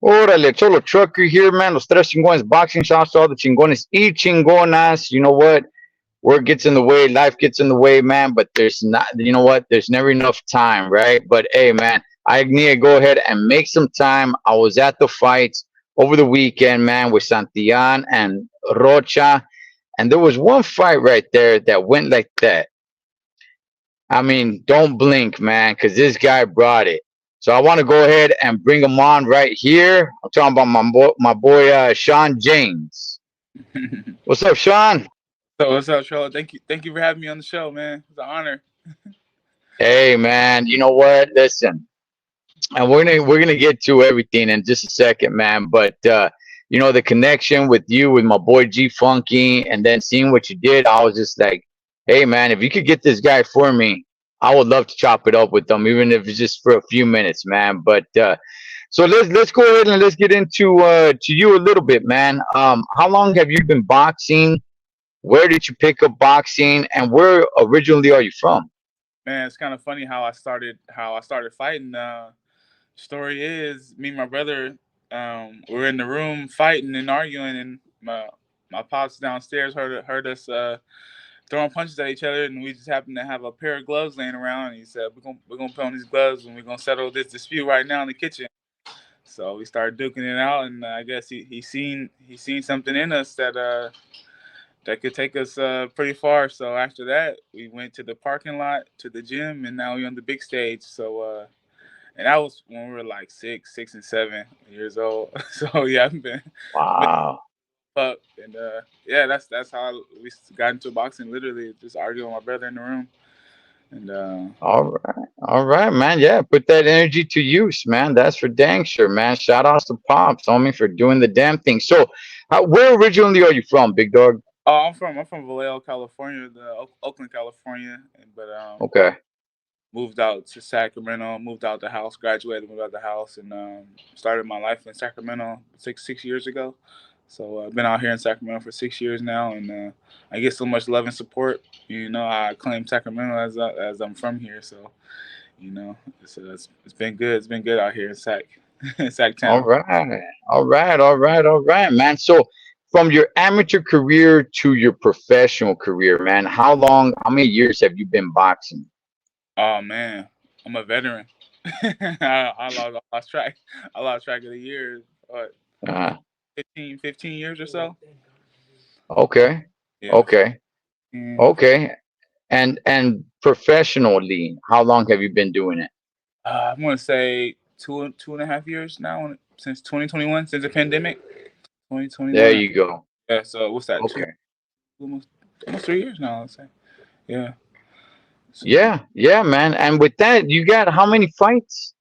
Órale, Cholo Trucker here, man. Los Tres Chingones boxing shots to all the chingones y chingonas. You know what? Work gets in the way, life gets in the way, man. But there's not, you know what? There's never enough time, right? But hey, man, I need to go ahead and make some time. I was at the fights over the weekend, man, with Santillan and Rocha. And there was one fight right there that went like that. I mean, don't blink, man, because this guy brought it. So I want to go ahead and bring him on right here. I'm talking about my boy Sean James. What's up, Sean? So what's up, Trello? Thank you for having me on the show, man. It's an honor. Hey, man. You know what? Listen, and we're gonna get to everything in just a second, man. But you know, the connection with you, with my boy G Funky, and then seeing what you did, I was just like, hey, man, if you could get this guy for me, I would love to chop it up with them, even if it's just for a few minutes, man. But so let's go ahead and let's get into to you a little bit, man. How long have you been boxing? Where did you pick up boxing, and where originally are you from? Man, it's kind of funny how I started fighting. Story is me and my brother were in the room fighting and arguing, and my pops downstairs heard us throwing punches at each other, and we just happened to have a pair of gloves laying around. And he said, "We're gonna put on these gloves, and we're gonna settle this dispute right now in the kitchen." So we started duking it out, and I guess he seen something in us that could take us pretty far. So after that, we went to the parking lot, to the gym, and now we're on the big stage. So and that was when we were like 6 and 7 years old. So yeah, I've been Wow. up, and yeah, that's how we got into boxing. Literally, just arguing with my brother in the room, and All right, man. Yeah, put that energy to use, man. That's for dang sure, man. Shout outs to Pops, homie, for doing the damn thing. So, where originally are you from, big dog? oh, I'm from Vallejo, California, Oakland, California, but Okay. moved out to Sacramento, moved out the house, graduated, moved out the house, and started my life in Sacramento six years ago. So I've been out here in Sacramento for 6 years now, and I get so much love and support. I claim Sacramento as I'm from here, so it's been good. It's been good out here in Sac All Town. right. All right, man. So, from your amateur career to your professional career, man, how many years have you been boxing? Oh man, I'm a veteran. I lost track. I lost track of the years. What, Uh, 15 years or so? okay. Yeah. Okay. 15. Okay. And professionally, how long have you been doing it? I'm gonna say two and a half years now, since 2021, since the pandemic. There 2021. you go. Yeah. So what's that? Okay. Almost, almost 3 years now. Let's say. Yeah. So, Yeah, man. And with that, you got how many fights?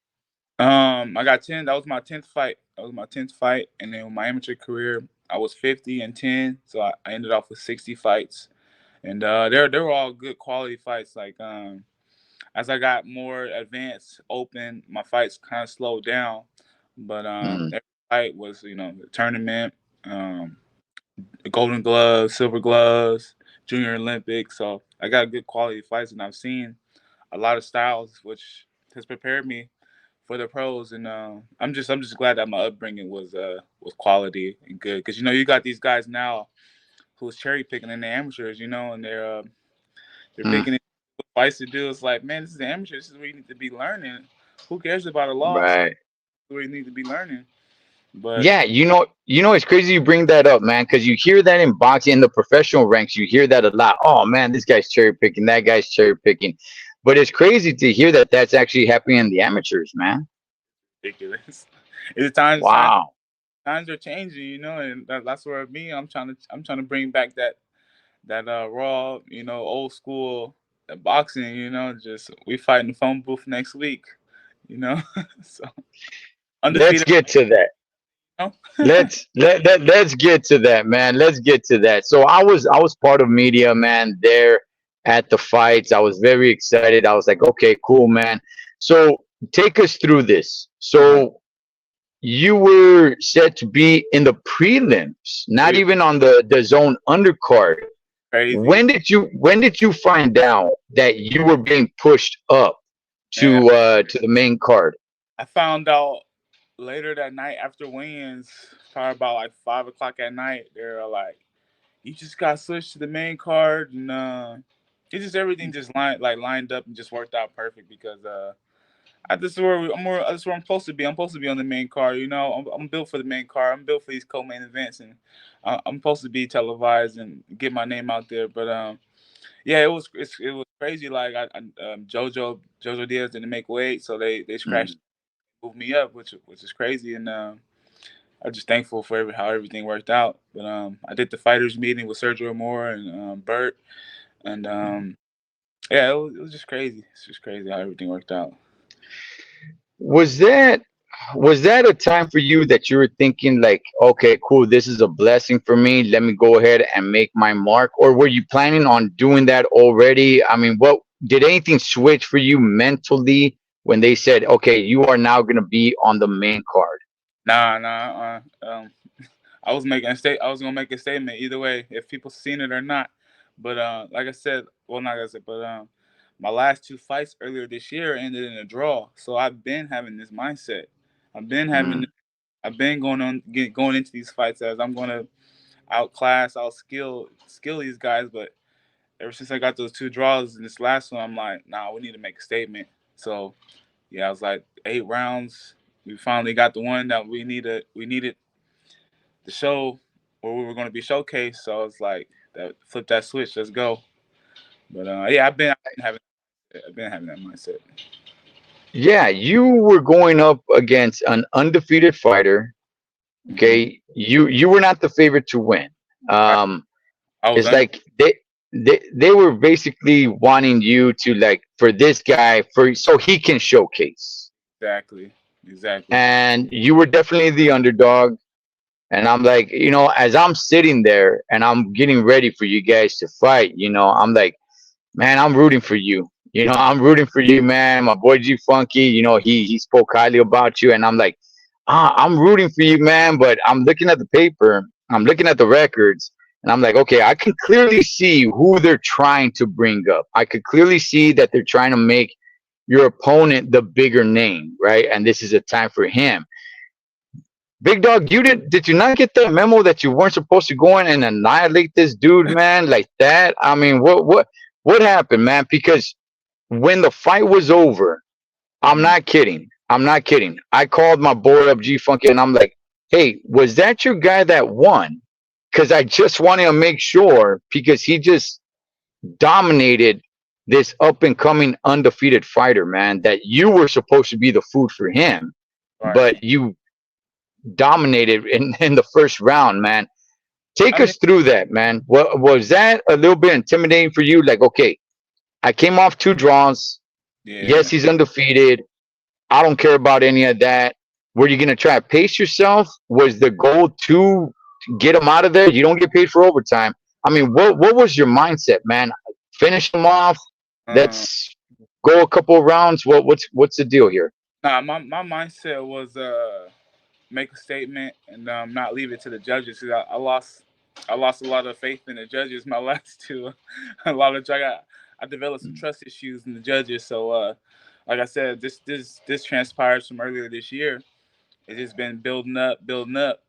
I got 10. That was my 10th fight. That was my 10th fight, and then with my amateur career, I was 50 and 10. So I ended off with 60 fights, and they were all good quality fights. Like as I got more advanced, open, my fights kind of slowed down. But Mm, every fight was, the tournament, the Golden Gloves, Silver Gloves, Junior Olympics. So I got good quality fights, and I've seen a lot of styles, which has prepared me for the pros. And I'm just glad that my upbringing was quality and good. Because you got these guys now who's cherry picking in the amateurs, and they're mm, picking it fights to do. It's like, man, this is the amateur. This is where you need to be learning. Who cares about a loss? right. Where you need to be learning. But Yeah, it's crazy you bring that up, man, because you hear that in boxing in the professional ranks, you hear that a lot. Oh man, this guy's cherry picking, that guy's cherry picking. But it's crazy to hear that that's actually happening in the amateurs, man. ridiculous. It's times Wow. times are changing, and that's where me. I'm trying to bring back that raw, old school boxing. Just we fight in the phone booth next week. You know, so Let's undefeated. get to that. You Let's get to that, man. Let's get to that. So I was part of media, man, there at the fights. I was very excited. I was like, okay, cool, man. So take us through this. uh-huh. So you were set to be in the prelims, not We even on the zone undercard. crazy, When did you find out that you were being pushed up man. to the main card? I found out. later that night after weigh-ins, probably about like 5 o'clock at night, they're like, "You just got switched to the main card," and it's just everything just lined up and just worked out perfect because this is where this is where I'm supposed to be. I'm supposed to be on the main card. You know, I'm built for the main card. I'm built for these co-main events, and I'm supposed to be televised and get my name out there. But yeah, it was crazy. Like Jojo Diaz didn't make weight, so they Mm. scratched moved me up, which is crazy. And I'm just thankful for how everything worked out. But I did the fighters meeting with Sergio Moore and Bert, and yeah, it was just crazy. It's just crazy how everything worked out. Was that was that a time for you that you were thinking like, okay, cool, this is a blessing for me. Let me go ahead and make my mark, or were you planning on doing that already? I mean, what did anything switch for you mentally when they said, okay, you are now going to be on the main card? Nah. I was making a state. I was gonna make a statement either way, if people seen it or not. But like I said, well, not like I said, but my last two fights earlier this year ended in a draw. So I've been having this mindset. I've been Mm. having. I've been going into these fights as I'm gonna outclass, skill these guys. But ever since I got those two draws in this last one, I'm like, nah, we need to make a statement. So yeah, I was like 8 rounds. We finally got the one that we needed. We needed the show where we were going to be showcased. So I was like, flip that switch, let's go. But yeah, I've been having that mindset. Yeah, you were going up against an undefeated fighter. Hmm. Okay, you were not the favorite to win. Right. Um, I was it's under like they were basically wanting you to like for this guy for so he can showcase, exactly, exactly. and you were definitely the underdog. And I'm like, as I'm sitting there and I'm getting ready for you guys to fight, I'm like, man, I'm rooting for you. I'm rooting for you, man. My boy G Funky, he spoke highly about you, and I'm like, I'm rooting for you, man. But I'm looking at the paper, I'm looking at the records, and I'm like, okay, I can clearly see who they're trying to bring up. I could clearly see that they're trying to make your opponent the bigger name, right? And this is a time for him. Big dog, did you not get that memo that you weren't supposed to go in and annihilate this dude, man, like that? I mean, what happened, man? Because when the fight was over, I'm Hmm. not kidding. I'm not kidding. I called my boy up G Funky and I'm like, hey, was that your guy that won? Because I just wanted to make sure because he just dominated this up and coming undefeated fighter, man, that you were supposed to be the food for him, Right. but you dominated in the first round, man. Take I mean, us through that, man. What was that a little bit intimidating for you? Like, okay, I came off two draws. Yes, yeah. he's undefeated. I don't care about any of that. Were you gonna try to pace yourself? Was the goal to get him out of there? You don't get paid for overtime. I mean, what was your mindset, man? Finish him off. Uh, Let's go a couple of rounds. What's the deal here? nah, my mindset was make a statement and not leave it to the judges. 'Cause I lost a lot of faith in the judges. My last two, a lot of I developed some trust issues in the judges. So like I said, this transpired from earlier this year. It's just been building up,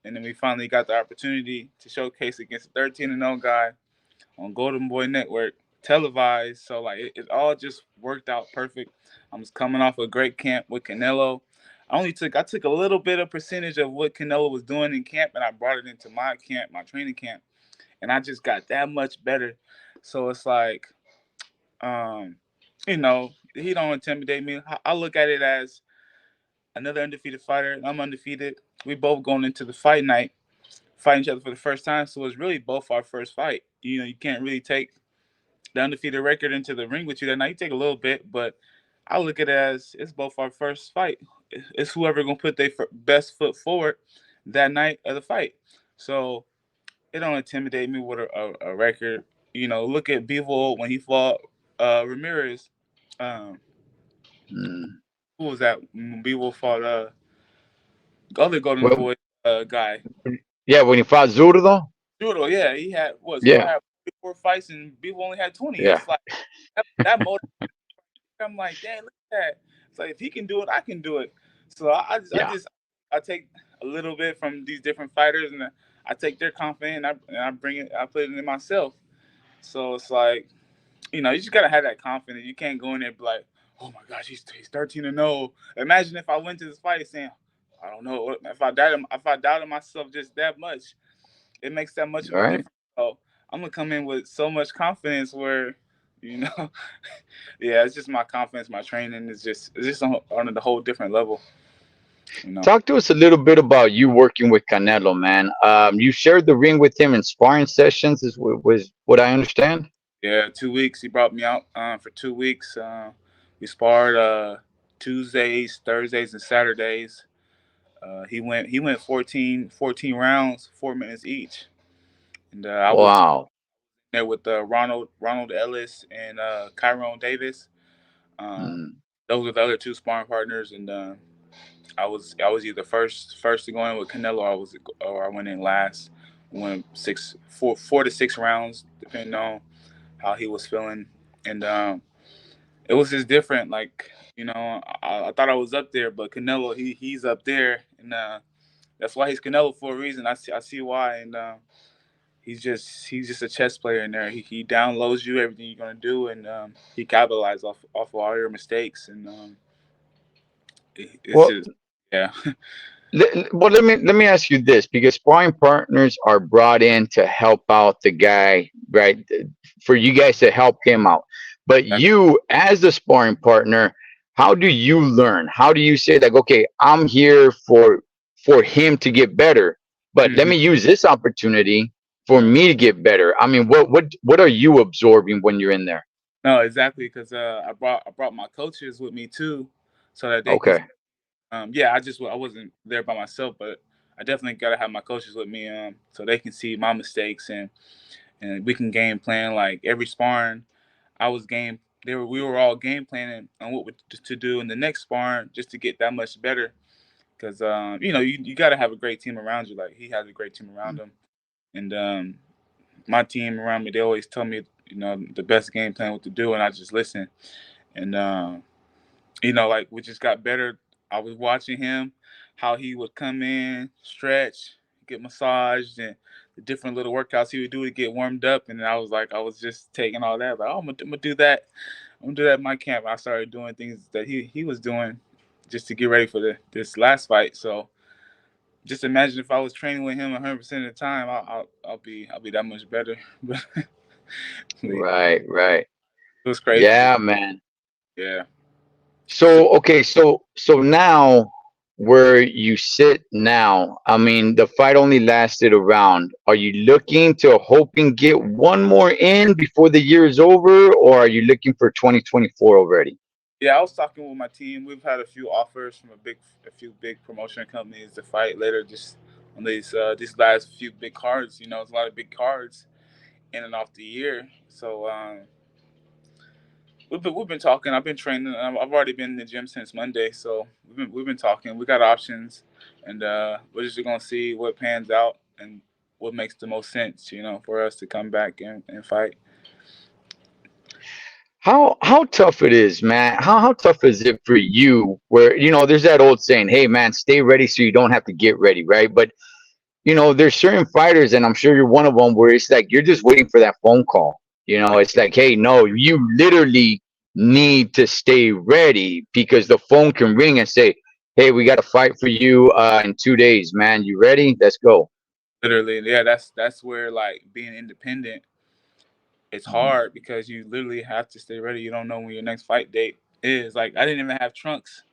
and then we finally got the opportunity to showcase against a 13-0 guy on Golden Boy Network, televised. So like it all just worked out perfect. I was coming off a great camp with Canelo. I took a little bit of percentage of what Canelo was doing in camp, and I brought it into my camp, my training camp, and I just got that much better. So it's like, um, he don't intimidate me. I look at it as another undefeated fighter. I'm undefeated. We both going into the fight night, fighting each other for the first time. So it's really both our first fight. You can't really take the undefeated record into the ring with you that night. You take a little bit, but I look at it as it's both our first fight. It's whoever gonna put their best foot forward that night of the fight. So it don't intimidate me with a record. Look at Bivol when he fought Ramirez. Um, Mm. who was that? Bivol fought the other Golden Well, Boy guy. yeah, when you fought Zurdo, Judo, yeah, he had what? Judo yeah, had 44 fights and Bivol only had 20. yeah, It's like that motivates. I'm like, dang, look at that. It's like if he can do it, I can do it. So yeah. I take a little bit from these different fighters, and I take their confidence and I bring it, I put it in myself. So it's like, you just gotta have that confidence. You can't go in there and be like, oh my gosh, he's 13-0. Imagine if I went to this fight saying, I don't know, if I doubted myself just that much, it makes that much of a Right. difference. So I'm gonna come in with so much confidence where, you know, yeah, it's just my confidence, my training is just on a whole different level. You know. Talk to us a little bit about you working with Canelo, man. You shared the ring with him in sparring sessions, was what I understand. Yeah, 2 weeks. He brought me out for 2 weeks. We sparred Tuesdays, Thursdays, and Saturdays. He went 14 rounds, 4 minutes each, and I was Wow. there with Ronald Ellis and Kyron Davis. Um, Mm. those were the other two sparring partners, and I was either first to go in with Canelo, or I went in last. Went 4 to 6 rounds, depending on how he was feeling, and it was just different. Like, I thought I was up there, but Canelo, he's up there, and that's why he's Canelo for a reason. I see why, and he's just a chess player in there. He downloads you everything you're gonna do, and he capitalizes off of all your mistakes, and it's Well, just yeah. well, let me ask you this, because sparring partners are brought in to help out the guy, right? For you guys to help him out. But you, as the sparring partner, how do you learn? How do you say like, okay, I'm here for him to get better, but let Mhm. me use this opportunity for Yeah. me to get better? I mean, what are you absorbing when you're in there? No, exactly, because I brought my coaches with me too, so that they can. Okay. Yeah, I wasn't there by myself, but I definitely gotta have my coaches with me, so they can see my mistakes, and we can game plan like every sparring. I was game. We were all game planning on what to do in the next sparring just to get that much better. Because you got to have a great team around you. Like he has a great team around him, and my team around me, they always tell me the best game plan what to do, and I just listen. And like we just got better. I was watching him, how he would come in, stretch, get massaged, and the different little workouts he would do to get warmed up. And I was like, I was just taking all that, like, oh, I'm gonna do that. I'm gonna do that in my camp. I started doing things that he was doing just to get ready for this last fight. So just imagine if I was training with him 100% of the time, I'll be that much better. But it Right, right. was crazy. Just Yeah, man. yeah. So So okay, so now where you sit now, I mean, the fight only lasted a round. Are you looking to hoping get one more in before the year is over, or are you looking for 2024 already? yeah, I was talking with my team. We've had a few offers from a few big promotion companies to fight later, just on these last few big cards. It's a lot of big cards in and off the year. So we've been talking. I've been training. I've already been in the gym since Monday, so we've been talking. We got options, and we're just gonna see what pans out and what makes the most sense. For us to come back and fight. How tough it is, man. How tough is it for you? Where there's that old saying, "Hey, man, stay ready so you don't have to get ready," right? But there's certain fighters, and I'm sure you're one of them, where it's like you're just waiting for that phone call. It's like, hey, no, you literally need to stay ready because the phone can ring and say, hey, we got a fight for you in 2 days, man. You ready? Let's go. Literally, yeah. That's where like being independent. It's hard because you literally have to stay ready. You don't know when your next fight date is. Like I didn't even have trunks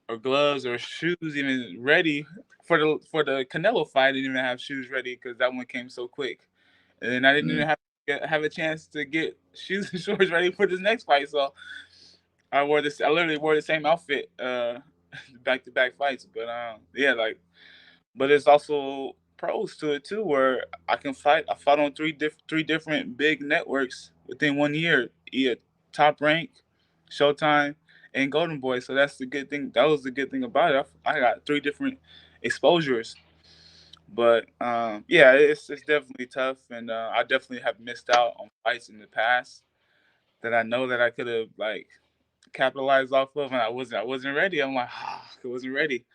or gloves or shoes even ready for the Canelo fight. I didn't even have shoes ready because that one came so quick, and then I didn't even Mm. have a chance to get shoes and shorts ready for this next fight. So I wore this. I literally wore the same outfit back to back fights. But yeah, like but there's also pros to it too, where I can fight. I fought on three different big networks within 1 year. Yeah, Top Rank, Showtime, and Golden Boy. So that's the good thing. That was the good thing about it. I got three different exposures. But yeah, it's definitely tough, and I definitely have missed out on fights in the past that I know that I could have like capitalized off of, and I wasn't ready. I'm like, I wasn't ready.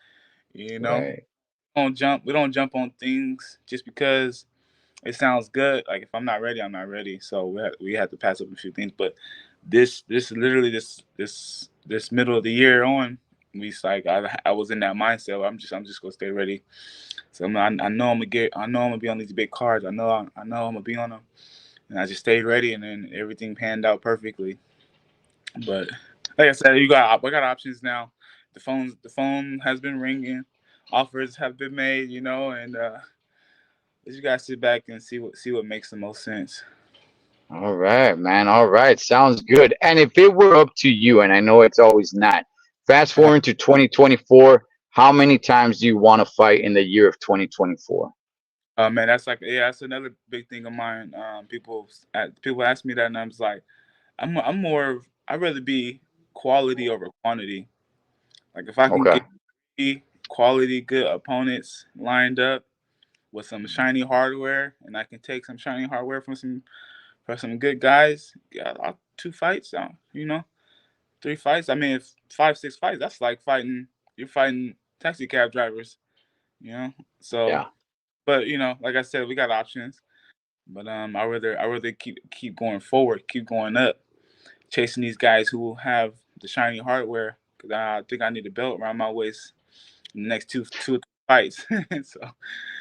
You know, Right. we don't jump on things just because it sounds good. Like if I'm not ready, I'm not ready. So we had to pass up a few things. But this literally this middle of the year on, I was in that mindset. I'm just gonna stay ready. So I know I'm gonna be on these big cards. I know I'm gonna be on them, and I just stayed ready, and then everything panned out perfectly. But like I said, we got options now. The phone has been ringing, offers have been made, you know, and you guys sit back and see what makes the most sense. All right, man. All right. Sounds good. And if it were up to you, and I know it's always not, fast Uh, forward to 2024, how many times do you want to fight in the year of 2024? man, that's another big thing of mine. People ask me that, and I'm just like, I'm more. I'd rather be quality over quantity. Like if I can Okay. get quality, good opponents lined up with some shiny hardware, and I can take some shiny hardware from some good guys. Yeah, 2 fights, you know, 3 fights. I mean, if 5, 6 fights, that's like fighting. You're fighting taxi cab drivers, you know. So, Yeah. but you know, like I said, we got options. But I rather keep going forward, keep going up, chasing these guys who have the shiny hardware. Because I think I need a belt around my waist in the next two or three fights. so,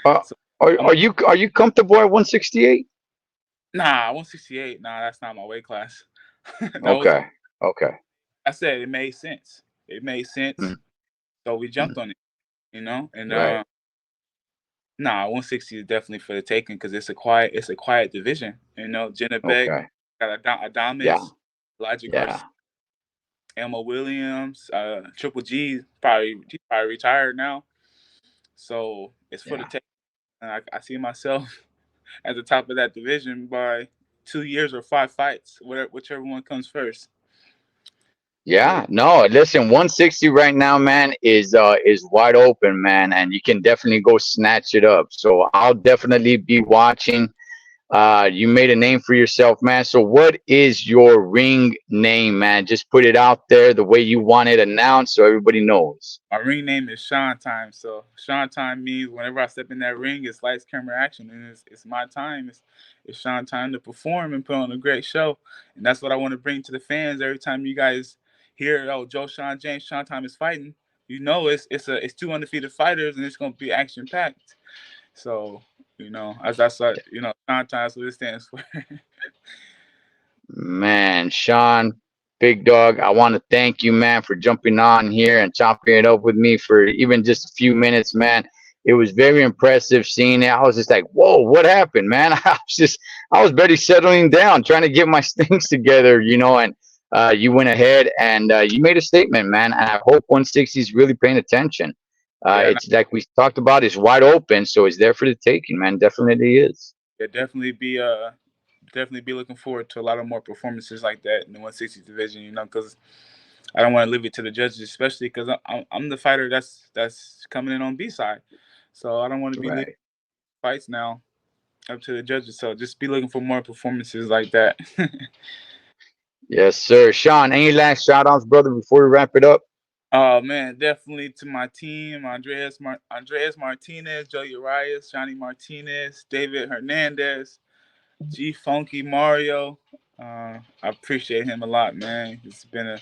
Uh, so are, I'm are you comfortable at 168? nah 168. Nah, that's not my weight class. that was Okay. Okay. I said it made sense. It made sense. Mm, So we mm, jumped on it, you know. And right. nah, 160 is definitely for the taking because it's a quiet division. You know, Jenna Beck Okay. got Yeah. Adamas, Elijah Yeah. Garcia, Emma Williams, Triple G. He's probably retired now. So it's for the Yeah. take. And I see myself at the top of that division by 2 years or 5 fights, whichever one comes first. Yeah, So no, listen, 160 right now, man, is wide open, man, and you can definitely go snatch it up. So I'll definitely be watching. You made a name for yourself, man. So what is your ring name, man? Just put it out there the way you want it announced so everybody knows. my ring name is Sean Time. So Sean Time means whenever I step in that ring, it's lights, camera, action, and it's my time. It's Sean Time to perform and put on a great show, and that's what I want to bring to the fans. Every time you guys hear, oh, Joeshon James, Sean Time is fighting, you know it's two undefeated fighters, and it's gonna be action packed. So you know, as I said, you know, Sean Time is what it stands for. Man, Sean, big dog, I want to thank you, man, for jumping on here and chopping it up with me for even just a few minutes, man. It was very impressive seeing it. I was just like, whoa, what happened, man? I was barely settling down, trying to get my things together, and you went ahead and you made a statement, man. And I hope 160 is really paying attention. yeah, It's like we talked about, it's wide open, so it's there for the taking, man. Definitely is. yeah, definitely be looking forward to a lot of more performances like that in the 160 division. You know, because I don't want to leave it to the judges, especially because I'm the fighter that's coming in on B side, so I don't want to be leaving Right. fights now up to the judges. So just be looking for more performances like that. Yes, sir. Sean, any last shout outs, brother, before we wrap it up? Oh man, definitely to my team: Andreas Martinez, Joe Urias, Johnny Martinez, David Hernandez, G Funky Mario. I appreciate him a lot, man. He's been a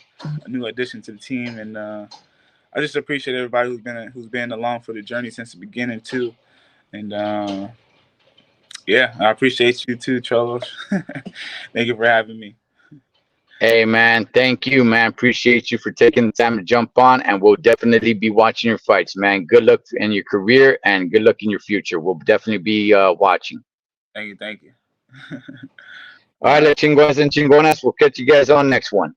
new addition to the team, and I just appreciate everybody who's been along for the journey since the beginning too. And yeah, I appreciate you too, Trello. Thank you for having me. Hey, man, thank you, man. Appreciate you for taking the time to jump on, and we'll definitely be watching your fights, man. Good luck in your career and good luck in your future. We'll definitely be watching. Thank you, thank you. All All right, right, chingones and chingonas. We'll catch you guys on next one.